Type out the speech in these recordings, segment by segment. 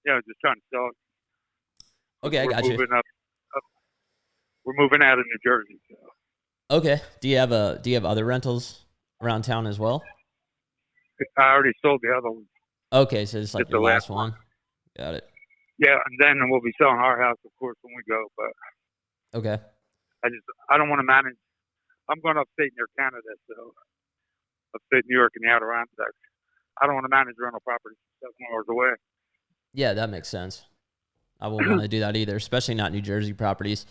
just trying to sell it. Okay, I We're got you. moving up. We're moving out of New Jersey. So Okay. Do you have other rentals around town as well? I already sold the other one, Okay, so it's like just your the last last one. one. Got it. Yeah, and then we'll be selling our house, of course, when we go. But Okay. I don't want to manage. I'm going upstate near Canada, so upstate New York and the Adirondacks. I don't want to manage rental properties 7 hours away. Yeah, that makes sense. I wouldn't want to do that either, especially not New Jersey properties.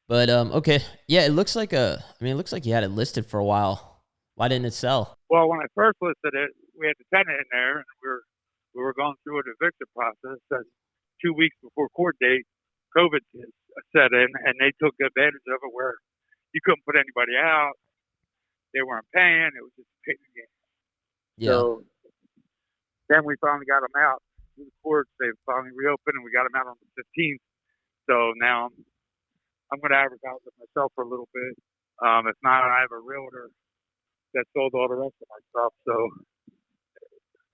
But okay, yeah, it looks like it looks like you had it listed for a while. Why didn't it sell? Well, when I first listed it, we had the tenant in there, and we were going through an eviction process. And 2 weeks before court date, COVID set in, and they took advantage of it where you couldn't put anybody out. They weren't paying. It was just a pain in the game. Yeah, So then we finally got them out through the courts. They finally reopened, and we got them out on the 15th. So now I'm going to advertise it myself for a little bit. If not, I have a realtor that sold all the rest of my stuff. So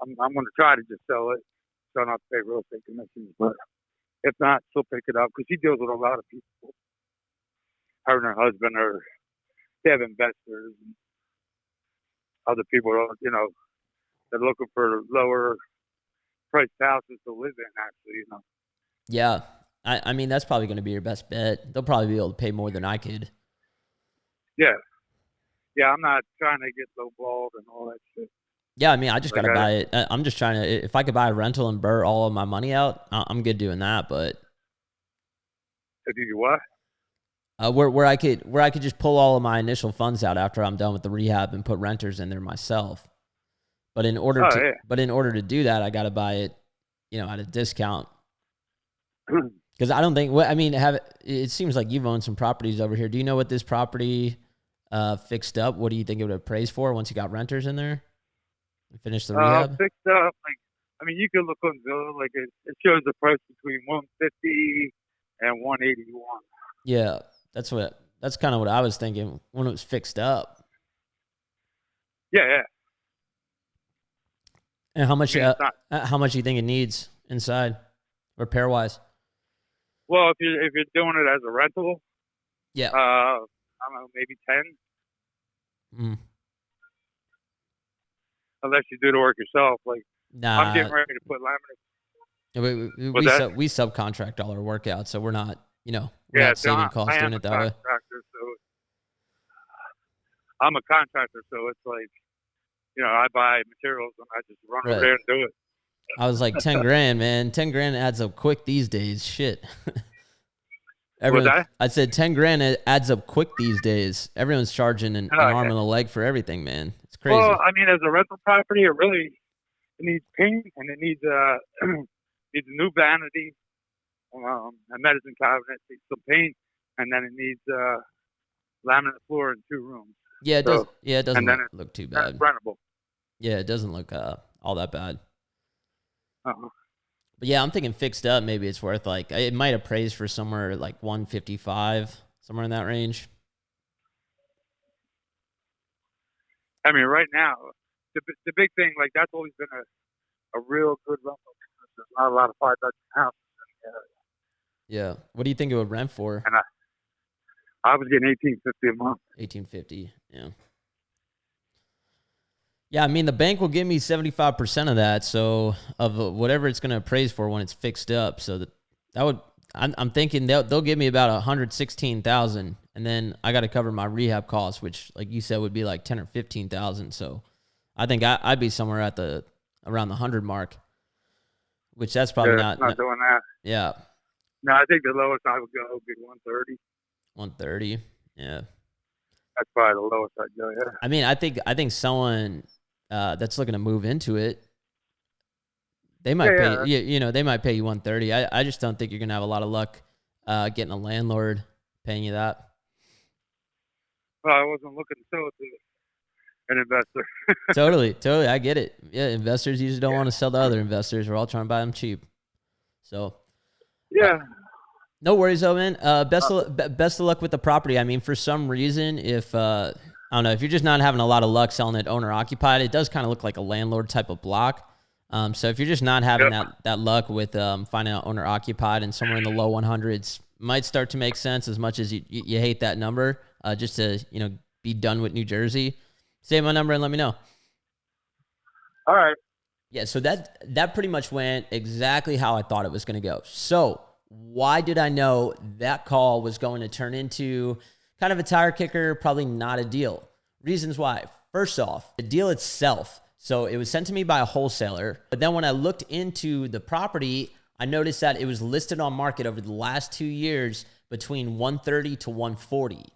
I'm going to try to just sell it, so not to pay real estate commissions. But if not, she'll pick it up because she deals with a lot of people. Her and her husband they have investors and other people, they're looking for lower priced houses to live in. Actually. yeah. I mean, that's probably going to be your best bet. They'll probably be able to pay more than I could. Yeah, yeah. I'm not trying to get lowballed and all that shit. Yeah, I mean, I just got Like to buy it. I'm just trying to. If I could buy a rental and burn all of my money out, I'm good doing that. But if you do what? where I could just pull all of my initial funds out after I'm done with the rehab and put renters in there myself. But in order Oh to yeah. do that, I got to buy it, at a discount. Because I don't think. Well, I mean, it seems like you've owned some properties over here. Do you know what this property fixed up? What do you think it would appraise for once you got renters in there and finish the rehab? Fixed up. You can look on Zillow. It shows the price between 150 and 181. Yeah, that's kind of what I was thinking when it was fixed up. Yeah, yeah. And how much? I mean, it's not. How much do you think it needs inside, repair wise? Well, if you're doing it as a rental, Yeah. I don't know, maybe 10. Mm. Unless you do the work yourself. I'm Nah. getting ready to put laminate. We subcontract all our work out, so we're not Yeah, saving I costs am doing a it that way. contractor, so I'm a contractor, so it's I buy materials and I just run over Right. there and do it. I was like 10 grand, man. 10 grand adds up quick these days. Shit. What's that? I said 10 grand adds up quick these days. Everyone's charging an arm and a leg for everything, man. It's crazy. Well, I mean, as a rental property, it needs paint and it needs needs a new vanity, a medicine cabinet, needs some paint, and then it needs laminate floor in 2 rooms. Yeah, it does. Yeah, it doesn't and then look too That's bad. rentable. Yeah, it doesn't look all that bad. Uh-huh. But yeah, I'm thinking fixed up. Maybe it's worth it might appraise for somewhere like 155, somewhere in that range. I mean, right now, the big thing, that's always been a real good rental business. There's not a lot of 5-bedroom houses in the area. Yeah. What do you think it would rent for? And I was getting $18.50 a month. 1850. Yeah. Yeah, I mean the bank will give me 75% of that, so of whatever it's going to appraise for when it's fixed up. So that would I'm thinking they'll give me about 116,000, and then I got to cover my rehab costs, which, like you said, would be like 10 or 15,000. So I think I'd be somewhere at around the 100 mark, which that's probably not doing that. Yeah. No, I think the lowest I would go would be 130. 130. Yeah. That's probably the lowest I'd go. Yeah. I mean, I think someone that's looking to move into it, they might pay they might pay you 130. I just don't think you're gonna have a lot of luck getting a landlord paying you that. Well, I wasn't looking to sell it to an investor. Totally, I get it. Yeah, investors usually don't want to sell to other investors. We're all trying to buy them cheap. So yeah. No worries, though, man. Best of luck with the property. I mean, for some reason, if I don't know, if you're just not having a lot of luck selling it owner occupied, it does kind of look like a landlord type of block. So if you're just not having Yep. that luck with finding out owner occupied and somewhere in the low 100s might start to make sense, as much as you hate that number, just to be done with New Jersey. Save my number and let me know. All right. Yeah, so that pretty much went exactly how I thought it was going to go. So why did I know that call was going to turn into kind of a tire kicker, probably not a deal? Reasons why. First off, the deal itself. So it was sent to me by a wholesaler, but then when I looked into the property, I noticed that it was listed on market over the last 2 years between 130 to 140.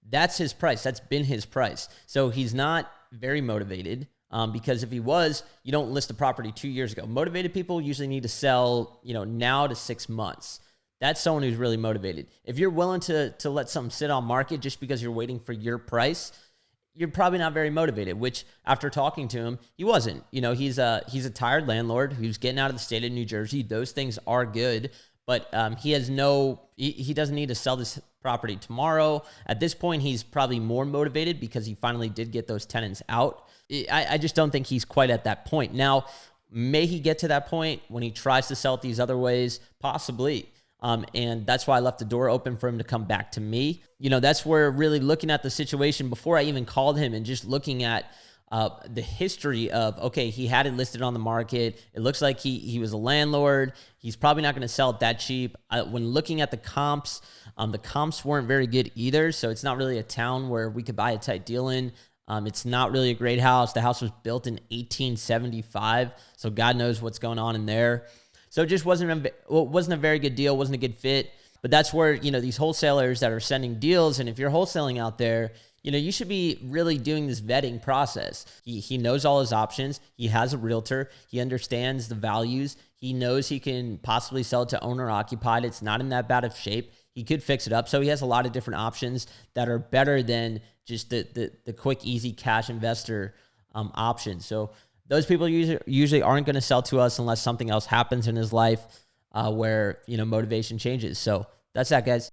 That's his price. That's been his price. So he's not very motivated. Because if he was, you don't list a property 2 years ago. Motivated people usually need to sell, now to 6 months. That's someone who's really motivated. If you're willing to let something sit on market just because you're waiting for your price, you're probably not very motivated, which after talking to him, he wasn't. He's a tired landlord who's getting out of the state of New Jersey. Those things are good, but he doesn't need to sell this property tomorrow. At this point, he's probably more motivated because he finally did get those tenants out. I just don't think he's quite at that point. Now, may he get to that point when he tries to sell it these other ways? Possibly. And that's why I left the door open for him to come back to me. That's where really looking at the situation before I even called him and just looking at the history of, okay, he had it listed on the market. It looks like he was a landlord. He's probably not going to sell it that cheap. When looking at the comps weren't very good either. So it's not really a town where we could buy a tight deal in. It's not really a great house. The house was built in 1875, so God knows what's going on in there. So it just wasn't a very good deal, wasn't a good fit. But that's where, these wholesalers that are sending deals, and if you're wholesaling out there, you should be really doing this vetting process. He knows all his options. He has a realtor. He understands the values. He knows he can possibly sell it to owner occupied. It's not in that bad of shape. He could fix it up. So he has a lot of different options that are better than just the quick, easy cash investor option. So those people usually aren't going to sell to us unless something else happens in his life where, motivation changes. So that's that, guys.